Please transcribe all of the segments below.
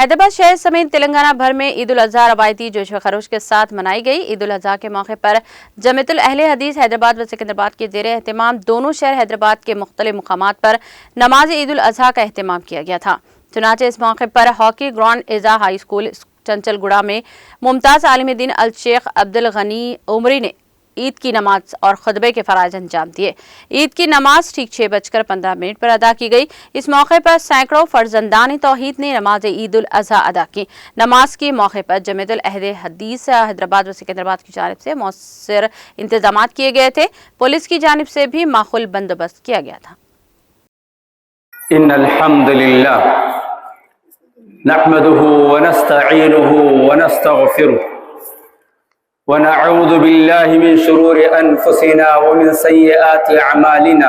حیدرآباد شہر سمیت تلنگانہ بھر میں عید الاضحیٰ روایتی جوش و خروش کے ساتھ منائی گئی۔ عید الاضحیٰ کے موقع پر جامعۃ اہل حدیث حیدرآباد و سکندرآباد کے زیر اہتمام دونوں شہر حیدرآباد کے مختلف مقامات پر نماز عید الاضحیٰ کا اہتمام کیا گیا تھا۔ چنانچہ اس موقع پر ہاکی گراؤنڈ اعزا ہائی اسکول چنچل گڑا میں ممتاز عالم دین الشیخ عبدالغنی عمری نے عید کی نماز اور خطبے کے فرائض انجام دیے۔ عید کی نماز ٹھیک 6:15 پر ادا کی گئی۔ اس موقع پر سینکڑوں فرزندان توحید نے نماز عید الاضحیٰ ادا کی۔ نماز کے موقع پر جامعۃ اہل حدیث حیدرآباد و سکندرآباد کی جانب سے مؤثر انتظامات کیے گئے تھے۔ پولیس کی جانب سے بھی ماحول بندوبست کیا گیا تھا۔ ان الحمد للہ نحمده ونستعینه ونستغفره ونعوذ بالله من شرور أنفسنا ومن سيئات أعمالنا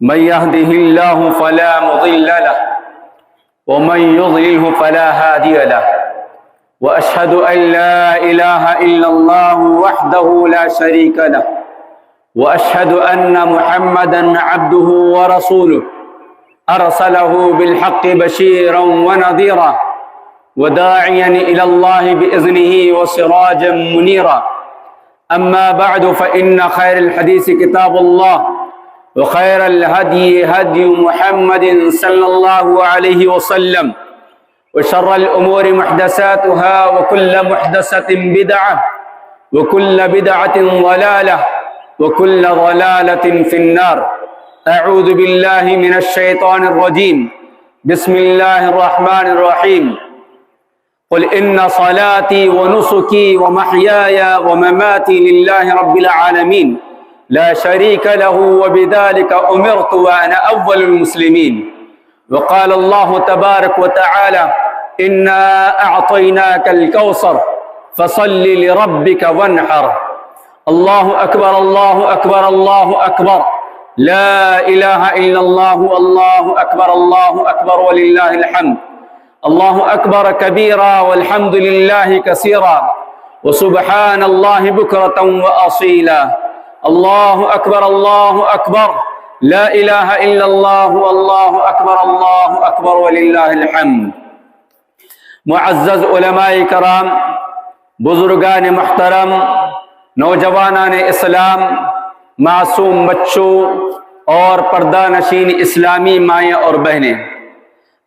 من يهده الله فلا مضل له ومن يضلله فلا هادي له وأشهد أن لا إله إلا الله وحده لا شريك له وأشهد أن محمدا عبده ورسوله أرسله بالحق بشيرا ونذيرا وداعيا إلى الله بإذنه وسراجا منيرا أما بعد فإن خير الحديث كتاب الله وخير الهدي هدي محمد صلى الله عليه وسلم وشر الأمور محدثاتها وكل محدثة بدعة وكل بدعة ضلالة وكل ضلالة في النار أعوذ بالله من الشيطان الرجيم بسم الله الرحمن الرحيم قل إن صلاتي ونسكي ومحياي ومماتي لله رب العالمين لا شريك له وبذلك أمرت وأنا أول المسلمين وقال الله تبارك وتعالى إنا أعطيناك الكوثر فصل لربك وانحر الله أكبر الله أكبر الله أكبر لا إله إلا الله الله أكبر ولله الحمد الله أكبر كبيرا والحمد لله كثيرا وسبحان الله بكرة وأصيلا الله أكبر لا إله إلا الله الله أكبر ولله الحمد۔ معزز علماء کرام، بزرگان محترم، نوجوانان اسلام، معصوم بچوں اور پردہ نشین اسلامی مائیں اور بہنیں،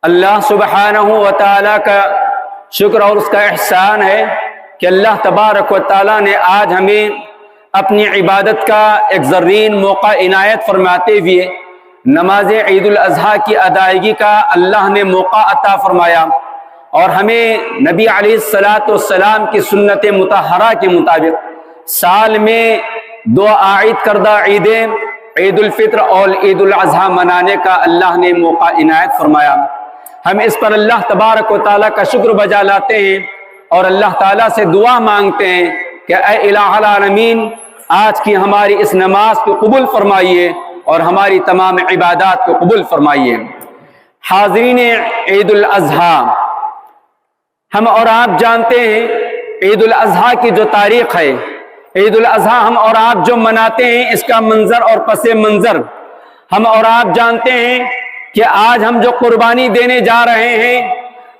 اللہ سبحانہ و تعالیٰ کا شکر اور اس کا احسان ہے کہ اللہ تبارک و تعالیٰ نے آج ہمیں اپنی عبادت کا ایک زرین موقع عنایت فرماتے ہوئے نماز عید الاضحیٰ کی ادائیگی کا اللہ نے موقع عطا فرمایا، اور ہمیں نبی علیہ السلام کی سنت مطہرہ کے مطابق سال میں دو عائد کردہ عیدیں عید الفطر اور عید الاضحیٰ منانے کا اللہ نے موقع عنایت فرمایا۔ ہم اس پر اللہ تبارک و تعالیٰ کا شکر بجا لاتے ہیں اور اللہ تعالیٰ سے دعا مانگتے ہیں کہ اے الہ العالمین، آج کی ہماری اس نماز کو قبول فرمائیے اور ہماری تمام عبادات کو قبول فرمائیے۔ حاضرین عید الاضحیٰ، ہم اور آپ جانتے ہیں عید الاضحیٰ کی جو تاریخ ہے، عید الاضحیٰ ہم اور آپ جو مناتے ہیں اس کا منظر اور پس منظر ہم اور آپ جانتے ہیں کہ آج ہم جو قربانی دینے جا رہے ہیں،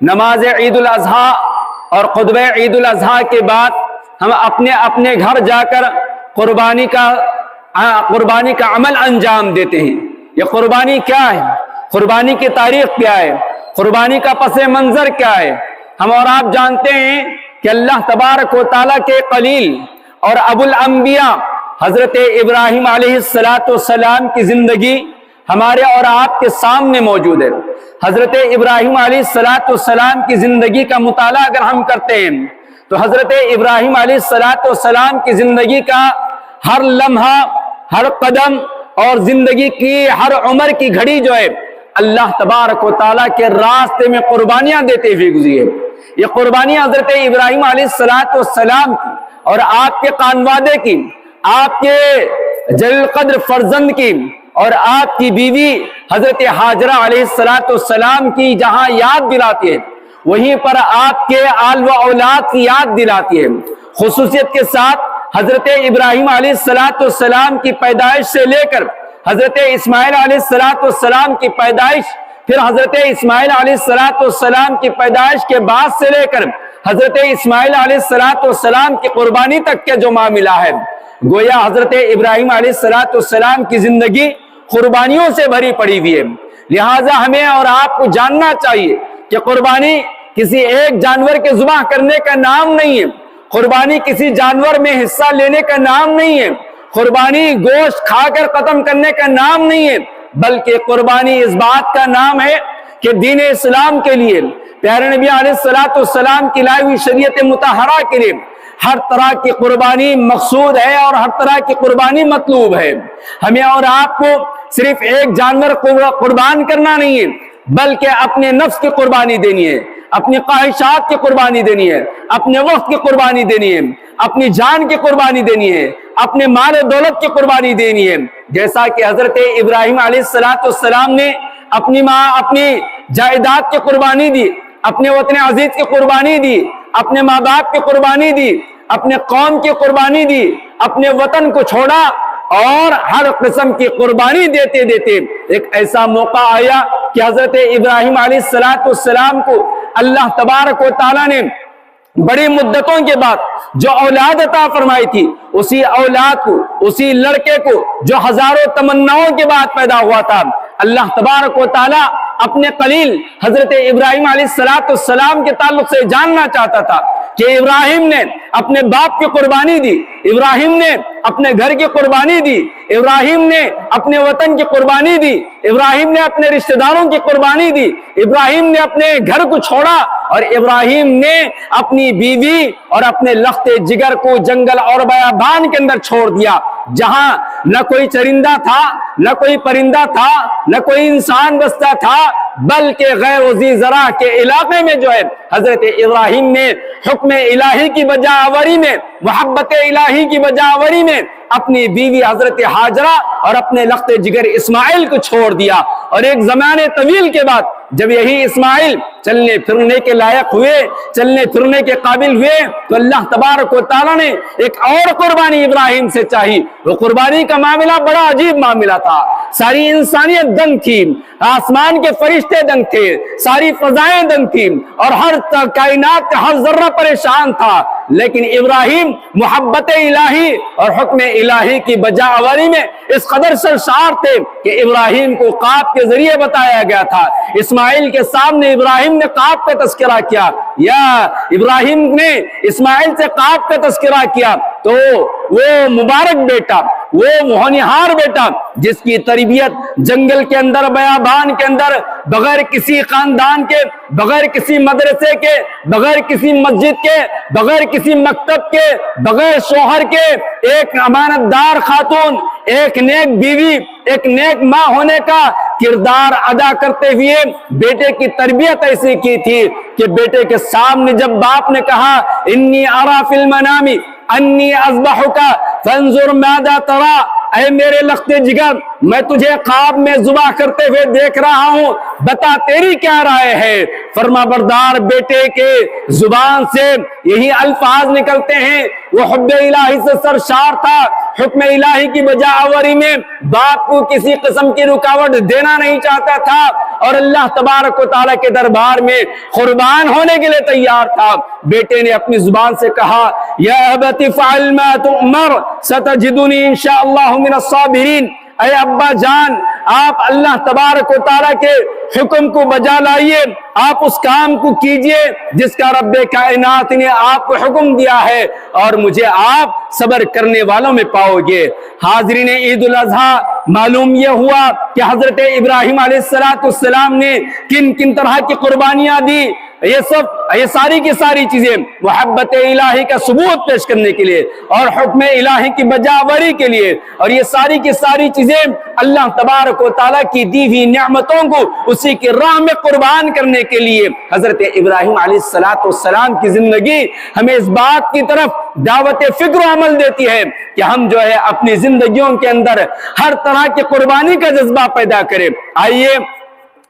نماز عید الاضحیٰ اور خطبہ عید الاضحیٰ کے بعد ہم اپنے اپنے گھر جا کر قربانی کا عمل انجام دیتے ہیں۔ یہ قربانی کیا ہے؟ قربانی کی تاریخ کیا ہے؟ قربانی کا پس منظر کیا ہے؟ ہم اور آپ جانتے ہیں کہ اللہ تبارک و تعالیٰ کے خلیل اور ابو الانبیاء حضرت ابراہیم علیہ السلام کی زندگی ہمارے اور آپ کے سامنے موجود ہے۔ حضرت ابراہیم علیہ السلام کی زندگی کا مطالعہ اگر ہم کرتے ہیں تو حضرت ابراہیم علیہ السلام کی زندگی کا ہر لمحہ، ہر قدم اور زندگی کی ہر عمر کی گھڑی جو ہے اللہ تبارک و تعالیٰ کے راستے میں قربانیاں دیتے ہوئے گزری ہے۔ یہ قربانیاں حضرت ابراہیم علیہ السلام کی اور آپ کے خانوادے کی، آپ کے جلیل القدر فرزند کی اور آپ کی بیوی حضرت حاجرہ علیہ السلام کی جہاں یاد دلاتی ہے، وہیں پر آپ کے آل و اولاد کی یاد دلاتی ہے۔ خصوصیت کے ساتھ حضرت ابراہیم علیہ السلام کی پیدائش سے لے کر حضرت اسماعیل علیہ السلام کی پیدائش پھر حضرت اسماعیل علیہ السلام کی پیدائش کے بعد سے لے کر حضرت اسماعیل علیہ السلام کی قربانی تک کے جو معاملہ ہے، گویا حضرت ابراہیم علیہ السلام کی زندگی قربانیوں سے بھری پڑی ہوئی ہے۔ لہٰذا ہمیں اور آپ کو جاننا چاہیے کہ قربانی کسی ایک جانور کے ذبح کرنے کا نام نہیں ہے، قربانی کسی جانور میں حصہ لینے کا نام نہیں ہے، قربانی گوشت کھا کر ختم کرنے کا نام نہیں ہے، بلکہ قربانی اس بات کا نام ہے کہ دین اسلام کے لیے، پیارے نبی علیہ السلام کی لائی ہوئی شریعت مطہرہ کے لیے ہر طرح کی قربانی مقصود ہے اور ہر طرح کی قربانی مطلوب ہے۔ ہمیں اور آپ کو صرف ایک جانور قربان کرنا نہیں ہے، بلکہ اپنے نفس کی قربانی دینی ہے، اپنی خواہشات کی قربانی دینی ہے، اپنے وقت کی قربانی دینی ہے، اپنی جان کی قربانی دینی ہے، اپنے مال و دولت کی قربانی دینی ہے، جیسا کہ حضرت ابراہیم علیہ السلام نے اپنی جائیداد کی قربانی دی، اپنے وطن عزیز کی قربانی دی، اپنے ماں باپ کی قربانی دی، اپنے قوم کی قربانی دی، اپنے وطن کو چھوڑا، اور ہر قسم کی قربانی دیتے دیتے ایک ایسا موقع آیا کہ حضرت ابراہیم علیہ السلام کو اللہ تبارک و تعالیٰ نے بڑی مدتوں کے بعد جو اولاد عطا فرمائی تھی، اسی اولاد کو، اسی لڑکے کو جو ہزاروں تمناؤں کے بعد پیدا ہوا تھا، اللہ تبارک و تعالیٰ اپنے خلیل حضرت ابراہیم علیہ السلام کے تعلق سے جاننا چاہتا تھا کہ ابراہیم نے اپنے باپ کی قربانی دی، ابراہیم نے اپنے گھر کی قربانی دی، ابراہیم نے اپنے وطن کی قربانی دی، ابراہیم نے اپنے رشتہ داروں کی قربانی دی، ابراہیم نے اپنے گھر کو چھوڑا، اور ابراہیم نے اپنی بیوی اور اپنے لخت جگر کو جنگل اور بیابان کے اندر چھوڑ دیا، جہاں نہ کوئی چرندہ تھا، نہ کوئی پرندہ تھا، نہ کوئی انسان بستا تھا، بلکہ غیر وزی زرع کے علاقے میں جو ہے حضرت ابراہیم نے حکم الہی کی بجاوری میں، محبت الہی کی بجاوری میں اپنی بیوی حضرت ہاجرہ اور اپنے لخت جگر اسماعیل کو چھوڑ دیا، اور ایک زمانے طویل کے بعد جب یہی اسماعیل چلنے پھرنے کے لائق ہوئے، چلنے پھرنے کے قابل ہوئے، تو اللہ تبارک و تعالیٰ نے ایک اور قربانی ابراہیم سے چاہی۔ وہ قربانی کا معاملہ بڑا عجیب معاملہ تھا، ساری انسانیت دنگ تھی، آسمان کے فرشتے دنگ تھے، ساری فضائیں دنگ تھی، اور ہر کائنات کا ہر ذرہ پریشان تھا، لیکن ابراہیم محبت الہی اور حکم الہی کی بجاوری میں اس قدر سرشار تھے کہ ابراہیم کو قاف کے ذریعے بتایا گیا تھا۔ اسماعیل کے سامنے ابراہیم نے قاف کا تذکرہ کیا، یا ابراہیم نے اسماعیل سے قاف کا تذکرہ کیا، تو وہ مبارک بیٹا، وہ ہونہار بیٹا جس کی تربیت جنگل کے اندر، بیابان کے اندر، بغیر کسی خاندان کے، بغیر کسی مدرسے کے، بغیر کسی مسجد کے، بغیر کسی مکتب کے، بغیر شوہر کے، ایک امانت دار خاتون، ایک نیک بیوی، ایک نیک ماں ہونے کا کردار ادا کرتے ہوئے بیٹے کی تربیت ایسی کی تھی کہ بیٹے کے سامنے جب باپ نے کہا انی ارا فی المنام انی اذبحک فانظر ماذا ترى، اے میرے لخت جگر میں تجھے خواب میں ذبح کرتے ہوئے دیکھ رہا ہوں، بتا تیری کیا رائے ہے۔ فرما بردار بیٹے کے زبان سے یہی الفاظ نکلتے ہیں، وہ حب الہی سے سرشار تھا، حکم الہی کی بجاوری میں باپ کو کسی قسم کی رکاوٹ دینا نہیں چاہتا تھا، اور اللہ تبارک و تعالیٰ کے دربار میں قربان ہونے کے لیے تیار تھا۔ بیٹے نے اپنی زبان سے کہا یا ابت فعل ما تؤمر ستجدنی انشاءاللہ من الصابرین، اے ابا جان آپ اللہ تبارک و تعالیٰ کے حکم کو بجا لائیے، آپ اس کام کو کیجئے جس کا رب کائنات نے آپ کو حکم دیا ہے، اور مجھے آپ صبر کرنے والوں میں پاؤ گے۔ حاضرین عید الاضحیٰ، معلوم یہ ہوا کہ حضرت ابراہیم علیہ السلام نے کن کن طرح کی قربانیاں دی۔ یہ ساری کی ساری چیزیں محبت الہی کا ثبوت پیش کرنے کے لیے اور حکم الہی کی بجاوری کے لیے، اور یہ ساری کی ساری چیزیں اللہ تبارک و تعالیٰ کی دی ہوئی نعمتوں کو اسی کی راہ میں قربان کرنے کے لیے۔ حضرت ابراہیم علیہ السلام کی زندگی ہمیں اس بات کی طرف دعوت فکر و عمل دیتی ہے کہ ہم جو ہے اپنی زندگیوں کے اندر ہر طرح کی قربانی کا جذبہ پیدا کریں۔ آئیے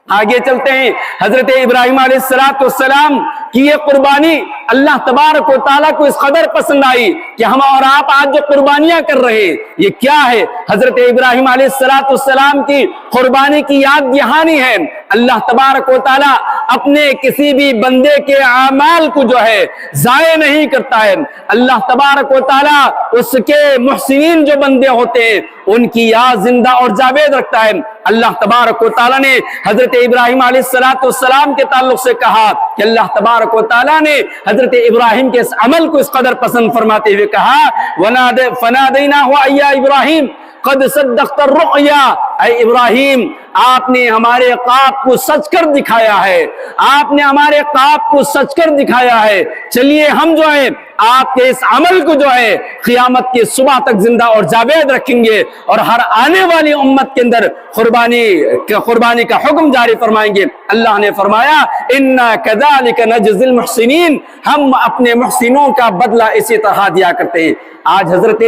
آگے چلتے ہیں۔ حضرت ابراہیم علیہ السلام کہ یہ قربانی اللہ تبارک و تعالیٰ کو اس قدر پسند آئی کہ ہم اور آپ آج جو قربانیاں کر رہے ہیں یہ کیا ہے؟ حضرت ابراہیم علیہ السلام کی قربانی کی یاد دہانی ہے۔ اللہ تبارک و تعالیٰ اپنے کسی بھی بندے کے اعمال کو جو ہے ضائع نہیں کرتا ہے۔ اللہ تبارک و تعالیٰ اس کے محسنین جو بندے ہوتے ہیں ان کی یاد زندہ اور جاوید رکھتا ہے۔ اللہ تبارک و تعالیٰ نے حضرت ابراہیم علیہ السلام کے تعلق سے کہا کہ اللہ تبارک و تعالیٰ نے حضرت ابراہیم کے اس عمل کو اس قدر پسند فرماتے ہوئے کہا فَنَادَيْنَاهُ أَيَّا إِبْرَاهِيمُ قد صدقت الرؤیا، اے ابراہیم آپ نے ہمارے خواب کو سچ کر دکھایا ہے، آپ نے ہمارے خواب کو سچ کر دکھایا ہے۔ چلیے ہم جو ہے آپ کے اس عمل کو جو ہے قیامت کے صبح تک زندہ اور جاوید رکھیں گے اور ہر آنے والی امت کے اندر قربانی کا حکم جاری فرمائیں گے۔ اللہ نے فرمایا اِنَّا كَذَلِكَ نَجْزِي الْمُحْسِنِينَ، ہم اپنے محسنوں کا بدلہ اسی طرح دیا کرتے ہیں۔ آج حضرت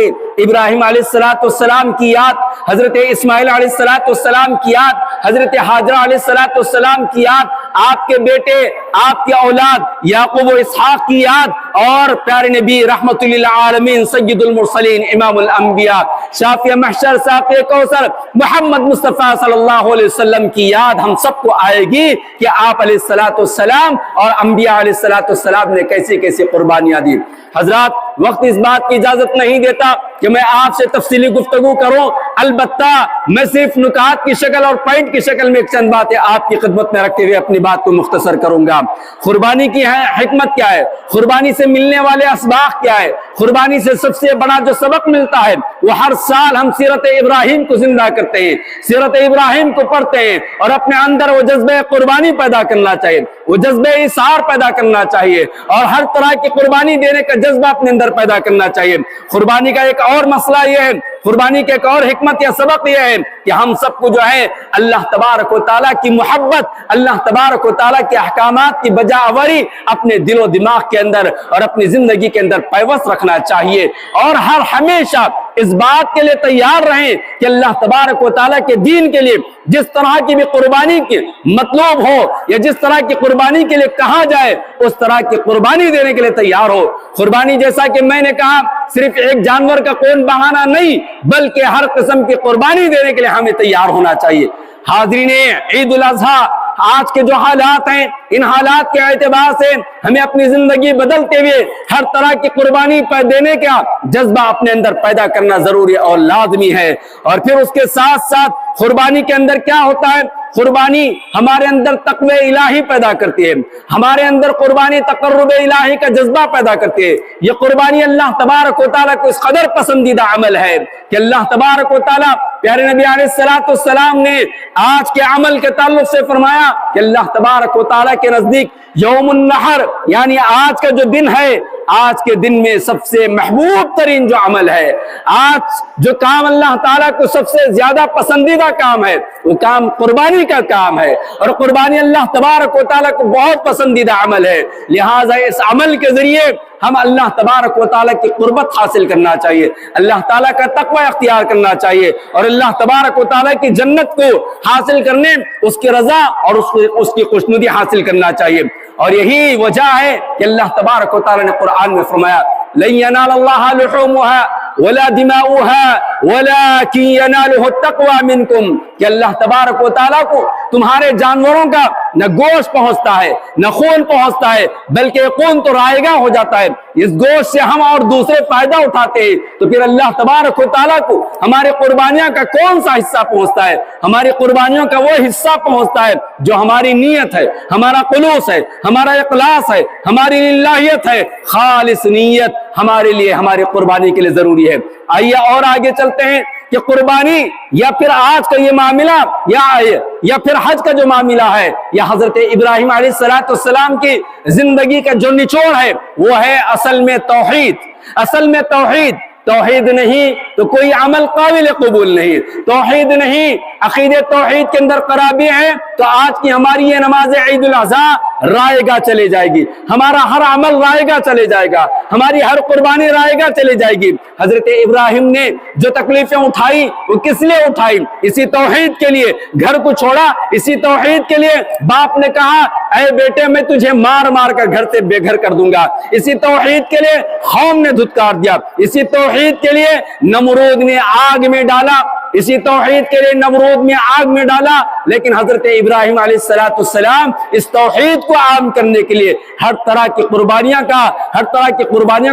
ابراہیم علیہ السلام کی یاد، حضرت اسماعیل علیہ السلام کی یاد، حضرت حاجرہ علیہ السلام کی یاد، آپ کے بیٹے، آپ کے اولاد یعقوب و اسحاق کی یاد، اور پیارے نبی رحمت للعالمین سید المرسلین امام الانبیاء شافع محشر ساقی کوثر محمد مصطفیٰ صلی اللہ علیہ وسلم کی یاد ہم سب کو آئے گی کہ آپ علیہ السلام اور انبیاء علیہ السلام نے کیسی کیسی قربانیاں دی۔ حضرات وقت اس بات کی اجازت نہیں دیتا کہ میں آپ سے تفصیلی گفتگو کروں، البتہ میں صرف نکات کی شکل اور پوائنٹ کی شکل میں ایک چند باتیں آپ کی خدمت میں رکھتے ہوئے اپنی بات کو مختصر کروں گا۔ قربانی کی حکمت کیا ہے؟ قربانی سے ملنے والے اسباق کیا ہے؟ قربانی سے سب سے بڑا جو سبق ملتا ہے وہ ہر سال ہم سیرت ابراہیم کو زندہ کرتے ہیں، سیرت ابراہیم کو پڑھتے ہیں اور اپنے اندر وہ جذبہ قربانی پیدا کرنا چاہیے، وہ جذبہ اظہار پیدا کرنا چاہیے اور ہر طرح کی قربانی دینے کا جذبہ اپنے اندر پیدا کرنا چاہیے۔ قربانی کا ایک اور مسئلہ یہ ہے، قربانی کے ایک اور حکمت یا سبق یہ ہے کہ ہم سب کو جو ہے اللہ تبارک و تعالیٰ کی محبت، اللہ تبارک و تعالیٰ کے احکامات کی بجا آوری اپنے دل و دماغ کے اندر اور اپنی زندگی کے اندر پیوست رکھنا چاہیے، اور ہر ہمیشہ اس بات کے لیے تیار رہیں کہ اللہ تبارک و تعالیٰ کے دین کے لیے جس طرح کی بھی قربانی کی مطلوب ہو یا جس طرح کی قربانی کے لیے کہا جائے اس طرح کی قربانی دینے کے لیے تیار ہو۔ قربانی جیسا کہ میں نے کہا صرف ایک جانور کا کون بہانہ نہیں بلکہ ہر قسم کی قربانی دینے کے لیے ہمیں تیار ہونا چاہیے۔ حاضرین عید الاضحیٰ، آج کے جو حالات ہیں ان حالات کے اعتبار سے ہمیں اپنی زندگی بدلتے ہوئے ہر طرح کی قربانی پر دینے کا جذبہ اپنے اندر پیدا کرنا ضروری اور لازمی ہے۔ اور پھر اس کے ساتھ ساتھ قربانی کے اندر کیا ہوتا ہے؟ قربانی ہمارے اندر تقوی الہی پیدا کرتی ہے، ہمارے اندر قربانی تقرب الہی کا جذبہ پیدا کرتی ہے۔ یہ قربانی اللہ تبارک و تعالیٰ کو اس قدر پسندیدہ عمل ہے کہ اللہ تبارک و تعالیٰ پیارے نبی علیہ السلام نے آج کے عمل کے تعلق سے فرمایا کہ اللہ تبارک و تعالیٰ کے نزدیک یوم النحر یعنی آج کا جو دن ہے، آج کے دن میں سب سے محبوب ترین جو عمل ہے، آج جو کام اللہ تعالیٰ کو سب سے زیادہ پسندیدہ کام ہے وہ کام قربانی کا کام ہے، اور قربانی اللہ تبارک و تعالیٰ کو بہت پسندیدہ عمل ہے۔ لہٰذا اس عمل کے ذریعے ہم اللہ تبارک و تعالیٰ کی قربت حاصل کرنا چاہیے، اللہ تعالیٰ کا تقوی اختیار کرنا چاہیے اور اللہ تبارک و تعالیٰ کی جنت کو حاصل کرنے، اس کی رضا اور اس کی خوشنودی حاصل کرنا چاہیے۔ اور یہی وجہ ہے کہ اللہ تبارک و تعالیٰ نے قرآن میں فرمایا لَن يَنَالَ اللَّهَ لُحُومُهَا وَلَا دِمَاؤُهَا وَلَكِن يَنَالُهُ التَّقْوَى مِنكُمْ کہ اللہ تبارک و تعالیٰ کو تمہارے جانوروں کا نہ گوشت پہنچتا ہے نہ خون پہنچتا ہے بلکہ خون تو رائے گاہ ہو جاتا ہے، اس گوشت سے ہم اور دوسرے فائدہ اٹھاتے ہیں، تو پھر اللہ تبارک و تعالیٰ کو ہمارے قربانیاں کا کون سا حصہ پہنچتا ہے؟ ہماری قربانیوں کا وہ حصہ پہنچتا ہے جو ہماری نیت ہے، ہمارا خلوص ہے، ہمارا اخلاص ہے، ہماری للہیت ہے۔ خالص نیت ہمارے لیے ہماری قربانی کے لیے ضروری ہے۔ آئیے اور آگے چلتے ہیں کہ قربانی یا پھر آج کا یہ معاملہ یا پھر حج کا جو معاملہ ہے یا حضرت ابراہیم علیہ السلام کی زندگی کا جو نچوڑ ہے وہ ہے اصل میں توحید۔ اصل میں توحید نہیں تو کوئی عمل قابل قبول نہیں، توحید نہیں، عقیدہ توحید کے اندر خرابی ہے تو آج کی ہماری یہ نماز عید الاضحیٰ رائے گاہ چلے جائے گی، ہمارا ہر عمل رائے گاہ چلے جائے گا، ہماری ہر قربانی رائے گاہ چلے جائے گی۔ حضرت ابراہیم نے جو تکلیفیں اٹھائی وہ کس لیے اٹھائی؟ اسی توحید کے لیے گھر کو چھوڑا، اسی توحید کے لیے باپ نے کہا اے بیٹے میں تجھے مار مار کر گھر سے بے گھر کر دوں گا، اسی توحید کے لیے قوم نے دھتکار دیا، اسی توحید کے لیے نمرود نے آگ میں ڈالا، اسی توحید کے لیے نمرود میں آگ میں ڈالا، لیکن حضرت ابراہیم علیہ السلام اس توحید کو عام کرنے کے لیے ہر طرح کی قربانیاں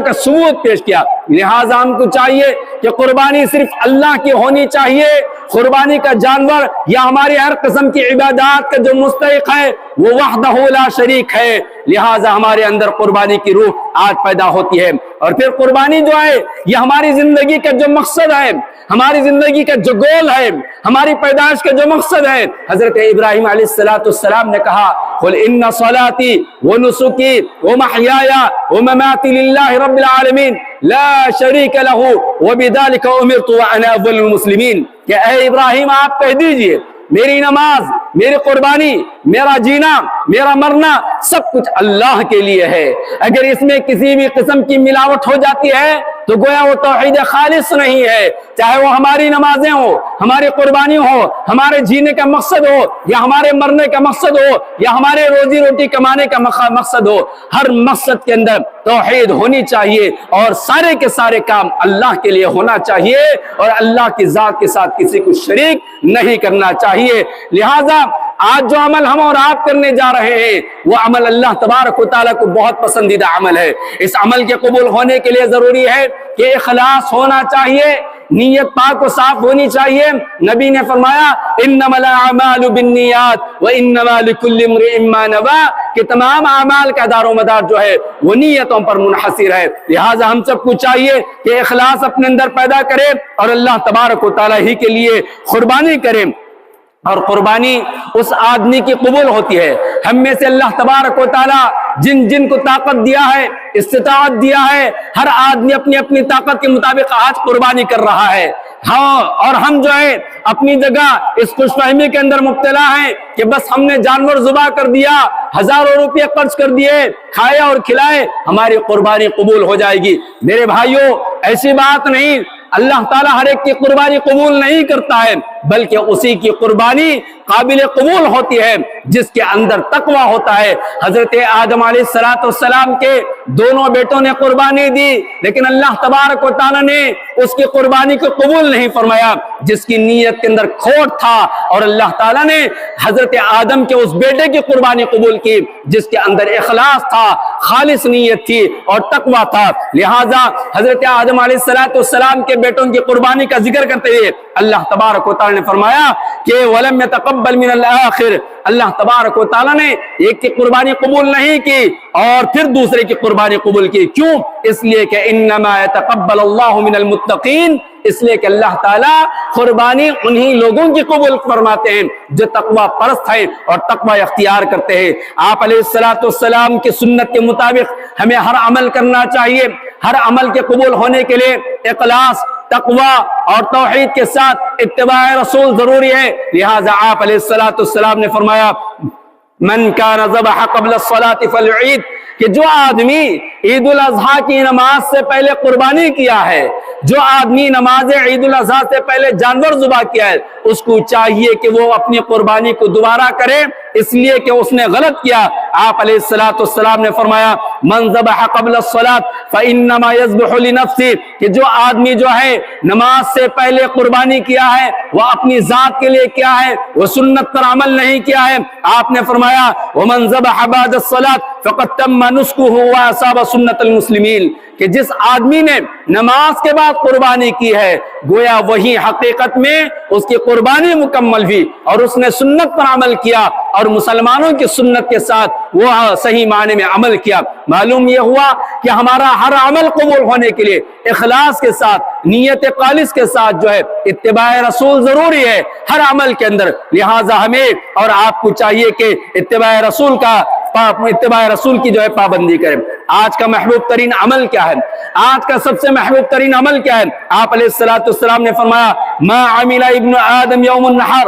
کا ثبوت پیش کیا۔ لہٰذا ہم کو چاہیے کہ قربانی صرف اللہ کی ہونی چاہیے، قربانی کا جانور یا ہماری ہر قسم کی عبادات کا جو مستحق ہے وہ وحدہ لا شریک ہے، لہٰذا ہمارے اندر قربانی کی روح آج پیدا ہوتی ہے۔ اور پھر قربانی جو ہے یہ ہماری زندگی کا جو مقصد ہے، ہماری زندگی کا جو گول ہے، ہماری پیدائش کا جو مقصد ہے، حضرت ابراہیم علیہ السلام نے کہا قل ان صلاتي ونسكي ومحياي ومماتي لله رب العالمین لا شریک له وبذلك امرت وانا اول المسلمین، کہ اے ابراہیم آپ کہہ دیجئے میری نماز، میری قربانی، میرا جینا، میرا مرنا سب کچھ اللہ کے لیے ہے، اگر اس میں کسی بھی قسم کی ملاوٹ ہو جاتی ہے تو گویا وہ توحید خالص نہیں ہے، چاہے وہ ہماری نمازیں ہو، ہماری قربانی ہو، ہمارے جینے کا مقصد ہو یا ہمارے مرنے کا مقصد ہو یا ہمارے روزی روٹی کمانے کا مقصد ہو، ہر مقصد کے اندر توحید ہونی چاہیے اور سارے کے سارے کام اللہ کے لیے ہونا چاہیے اور اللہ کی ذات کے ساتھ کسی کو شریک نہیں کرنا چاہیے۔ لہٰذا آج جو عمل ہم اور آپ کرنے جا رہے ہیں وہ عمل اللہ تبارک و تعالیٰ کو بہت پسندیدہ عمل ہے۔ اس عمل کے قبول ہونے کے لیے ضروری ہے کہ اخلاص ہونا چاہیے، نیت پاک و صاف ہونی چاہیے۔ نبی نے فرمایا انما الاعمال بالنیات وانما لکل امرئ ما نوى، کہ تمام اعمال کا دار و مدار جو ہے وہ نیتوں پر منحصر ہے، لہٰذا ہم سب کو چاہیے کہ اخلاص اپنے اندر پیدا کرے اور اللہ تبارک و تعالیٰ ہی کے لیے قربانی کرے۔ اور قربانی اس آدمی کی قبول ہوتی ہے، ہم میں سے اللہ تبارک و تعالیٰ جن کو طاقت دیا ہے، استطاعت دیا ہے، ہر آدمی اپنی طاقت کے مطابق آج قربانی کر رہا ہے۔ ہاں، اور ہم جو ہے اپنی جگہ اس خوش فہمی کے اندر مبتلا ہیں کہ بس ہم نے جانور ذبح کر دیا، ہزاروں روپے خرچ کر دیے، کھایا اور کھلائے، ہماری قربانی قبول ہو جائے گی۔ میرے بھائیوں ایسی بات نہیں، اللہ تعالیٰ ہر ایک کی قربانی قبول نہیں کرتا ہے، بلکہ اسی کی قربانی قابل قبول ہوتی ہے جس کے اندر تقوی ہوتا ہے۔ حضرت آدم علیہ السلام کے دونوں بیٹوں نے قربانی دی، لیکن اللہ تبارک و تعالیٰ نے اس کی قربانی کو قبول نہیں فرمایا جس کی نیت کے اندر کھوٹ تھا، اور اللہ تعالیٰ نے حضرت آدم کے اس بیٹے کی قربانی قبول کی جس کے اندر اخلاص تھا، خالص نیت تھی اور تقوی تھا۔ لہٰذا حضرت آدم علیہ السلام کے بیٹوں کی قربانی کا ذکر کرتے ہوئے اللہ تبارک و تعالیٰ نے فرمایا کہ وَلَمْ يَتَقَبَّلْ مِنَ الْآخِرِ، اللہ تبارک و تعالیٰ نے ایک کی قربانی قبول نہیں کی اور پھر دوسرے کی قربانی قبول کی۔ کیوں؟ اس لیے کہ انما يتقبل اللہ من المتقین، اس لیے کہ اللہ تعالیٰ قربانی انہی لوگوں کی قبول فرماتے ہیں جو تقوی پرست ہیں اور تقوی اختیار کرتے ہیں۔ آپ علیہ السلام کی سنت کے مطابق ہمیں ہر عمل کرنا چاہیے، ہر عمل کے قبول ہونے کے لیے اخلاص، تقوی اور توحید کے ساتھ اتباع رسول ضروری ہے۔ لہٰذا آپ علیہ السلام نے فرمایا من کان ذبح قبل الصلاة فليعيد، کہ جو آدمی عید الاضحیٰ کی نماز سے پہلے قربانی کیا ہے، جو آدمی نماز عید الاضحیٰ سے پہلے جانور ذبح کیا ہے، اس کو چاہیے کہ وہ اپنی قربانی کو دوبارہ کرے، اس لیے کہ اس نے غلط کیا۔ آپ علیہ السلام نے فرمایا من ذبح قبل الصلاة فإنما يذبح لنفسه، کہ جو آدمی جو ہے نماز سے پہلے قربانی کیا ہے وہ اپنی ذات کے لیے کیا ہے، وہ سنت پر عمل نہیں کیا ہے۔ آپ نے فرمایا ومن ذبح بعد الصلاة فقد تم نسكه وأصاب سنت المسلمین، کہ جس آدمی نے نماز کے بعد قربانی کی ہے گویا وہی حقیقت میں اس کی قربانی مکمل ہوئی اور اس نے سنت پر عمل کیا اور مسلمانوں کی سنت کے ساتھ وہ صحیح معنی میں عمل کیا۔ معلوم یہ ہوا کہ ہمارا ہر عمل قبول ہونے کے لیے اخلاص کے ساتھ، نیت خالص کے ساتھ جو ہے اتباع رسول ضروری ہے ہر عمل کے اندر۔ لہٰذا ہمیں اور آپ کو چاہیے کہ اتباع رسول کی جو ہے پابندی کریں۔ آج کا محبوب ترین عمل کیا ہے؟ آج کا سب سے محبوب ترین عمل کیا ہے؟ آپ علیہ السلام نے فرمایا ما عمل ابن آدم یوم النحر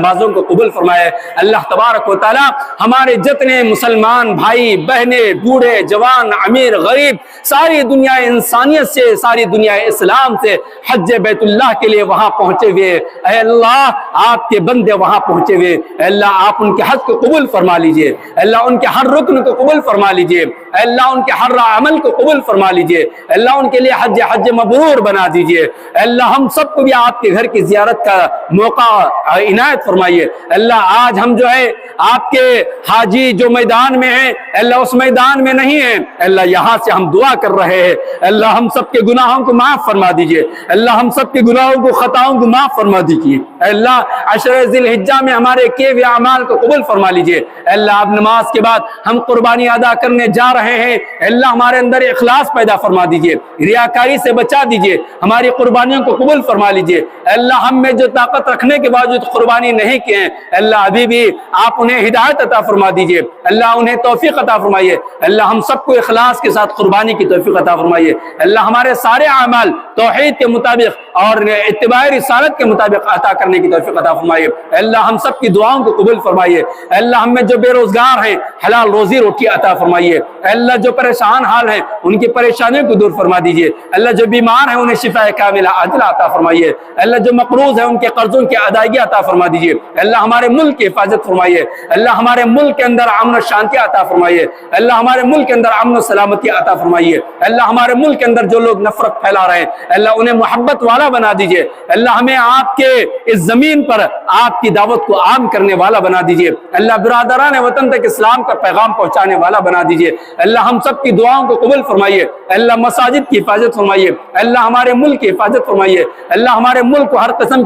نمازوں کو قبول فرمائے۔ اللہ تبارک و تعالی ہمارے جتنے مسلمان بھائی بہنیں، بوڑھے جوان، امیر غریب، ساری دنیا انسانیت سے، ساری دنیا اسلام سے حج بیت اللہ کے لیے وہاں پہنچے ہوئے، اے اللہ آپ کے بندے وہاں پہنچے ہوئے، اے اللہ آپ ان کے حج کو قبول فرما لیجئے، اے اللہ ان کے ہر رکن کو قبول فرما لیجئے، اے اللہ ان کے ہر عمل کو قبول فرما لیجئے، اے اللہ ان کے لیے حج مبرور بنا دیجئے، اے اللہ ہم سب کو بھی آپ کے گھر کی زیارت کا موقع عنایت فرمائیے۔ اے اللہ آج ہم جو ہے آپ کے حاجی جو میدان میں ہیں، اے اللہ اس میدان میں نہیں ہیں، اے اللہ یہاں سے ہم دعا کر رہے ہیں، اے اللہ ہم سب کے گناہوں کو معاف فرما دیجئے، اے اللہ ہم سب کے گناہوں کو خطاؤں کو معاف فرما دیجئے، اے اللہ عشر ذی الحجہ میں ہمارے کیے ہوئے اعمال کو قبول فرما لیجئے، اے اللہ اب نماز کے بعد ہم قربانی ادا کرنے جا رہے ہیں، اے اللہ ہمارے اندر اخلاص پیدا فرما دیجئے، ریاکاری سے بچا دیجئے، ہماری قربانیوں کو قبول فرما لیجئے، اے اللہ ہم میں جو طاقت رکھنے کے باوجود قربانی نہیں کیے ہیں، اے اللہ ابھی بھی آپ انہیں ہدایت عطا فرما دیجئے، اللہ انہیں توفیق عطا فرمائیے، اللہ ہم سب کو اخلاص کے ساتھ قربانی کی توفیق عطا فرمائیے، اللہ ہمارے سارے اعمال توحید کے مطابق اور اتباع رسالت کے مطابق عطا کرنے کی توفیق عطا فرمائیے، اللہ ہم سب کی دعاؤں کو قبول فرمائیے، اللہ ہم میں جو بے روزگار ہیں حلال روزی روٹی عطا فرمائیے، اللہ جو پریشان حال ہیں ان کی پریشانیوں کو دور فرما دیجئے، اللہ جو بیمار ہیں انہیں شفا کاملہ عاجلہ عطا فرمائیے، اللہ جو مقروض ہیں ان کے قرضوں کی ادائیگی عطا فرما دیجئے، اللہ ہمارے ملک کی حفاظت فرمائیے، اللہ ہمارے ملک کے اندر امن و شانتی عطا فرمائیے، اللہ ہمارے ملک کے اندر امن و سلامتی عطا فرمائیے، اللہ ہمارے ملک کے اندر جو لوگ نفرت پھیلا رہے ہیں اللہ انہیں محبت والا بنا دیجئے، اللہ ہمیں آپ کے اس زمین پر آپ کی دعوت کو عام کرنے والا بنا دیجئے، اللہ برادران وطن تک اسلام کا پیغام پہنچانے والا بنا دیجئے، اللہ ہم سب کی دعاؤں کو قبول فرمائیے، اللہ مساجد کی حفاظت فرمائیے، اللہ ہمارے ملک کی حفاظت فرمائیے، اللہ ہمارے ملک کو ہر قسم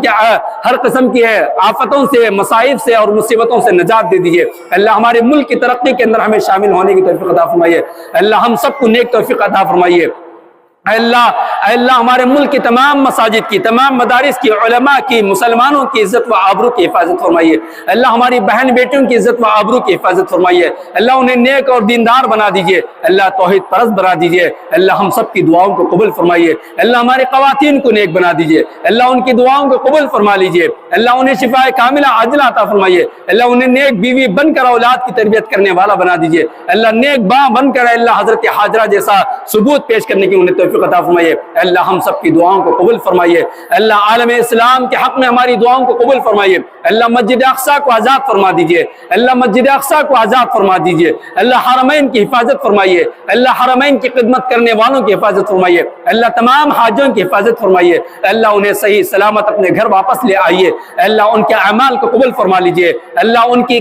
کی آفتوں سے، مصائب سے اور مصیبتوں سے نجات دے دیجئے، اللہ ہمارے ملک کی ترقی کے اندر ہمیں شامل ہونے کی توفیق عطا فرمائیے، اللہ ہم سب کو نیک توفیق عطا فرمائیے، اے اللہ ہمارے ملک کی تمام مساجد کی، تمام مدارس کی، علماء کی، مسلمانوں کی عزت و آبرو کی حفاظت فرمائیے، اللہ ہماری بہن بیٹیوں کی عزت و آبرو کی حفاظت فرمائیے، اللہ انہیں نیک اور دیندار بنا دیجئے، اللہ توحید پرست بنا دیجئے، اللہ ہم سب کی دعاؤں کو قبول فرمائیے، اللہ ہمارے خواتین کو نیک بنا دیجئے، اللہ ان کی دعاؤں کو قبول فرما لیجئے، اللہ انہیں شفا کاملہ عاجلہ عطا فرمائیے، اللہ انہیں نیک بیوی بن کر اولاد کی تربیت کرنے والا بنا دیجئے، اللہ نیک باں بن کر اللہ حضرت حاجرہ جیسا ثبوت پیش کرنے کی انہیں توفیق عطا فرمائیے، اللہ ہم سب کی دعاؤں کو قبول فرمائیے، اللہ عالم اسلام کے حق میں ہماری دعاؤں کو قبول فرمائیے، اللہ مسجد اقصی کو آزاد فرما دیجئے، اللہ مسجد اقصی کو آزاد فرما دیجئے، اللہ حرمین کی حفاظت فرمائیے، اللہ حرمین کی خدمت کرنے والوں کی حفاظت فرمائیے، اللہ تمام حاجوں کی حفاظت فرمائیے، اللہ انہیں صحیح سلامت اپنے گھر واپس لے آئیے، اللہ ان کے اعمال کو قبول فرما لیجئے، اللہ ان کی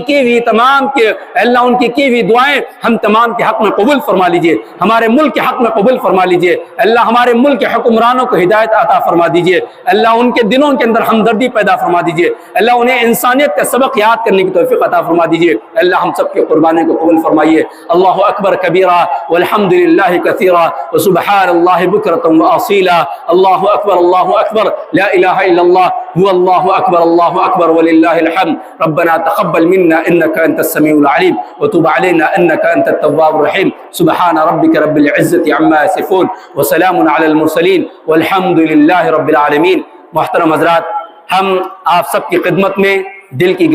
ہوئی دعائیں ہم تمام کے حق میں قبول فرما لیجئے، ہمارے ملک کے حق میں قبول فرما لیجئے، اللہ ہمارے ملک کے حکمرانوں کو ہدایت عطا فرما دیجئے، اللہ ان کے دلوں کے اندر ہمدردی پیدا فرما دیجئے، اللہ انہیں انسانیت کا سبق یاد کرنے کی توفیق عطا فرما دیجئے، اللہ ہم سب کے قربانی کو قبول فرمائیے، اللہ اکبر کبیرہ والحمد للہ کثیرہ وسبحان اللہ بکرۃ واصیلا، اللہ اکبر لا الہ الا اللہ هو اللہ اکبر وللہ الحمد، ربنا تقبل منا انك انت السميع العليم وتب علينا انك انت التواب الرحيم، سبحان ربك رب العزة عما يصفون وسلام على المرسلين والحمد لله رب العالمين۔ محترم حضرات، ہم آپ سب کی خدمت میں دل کی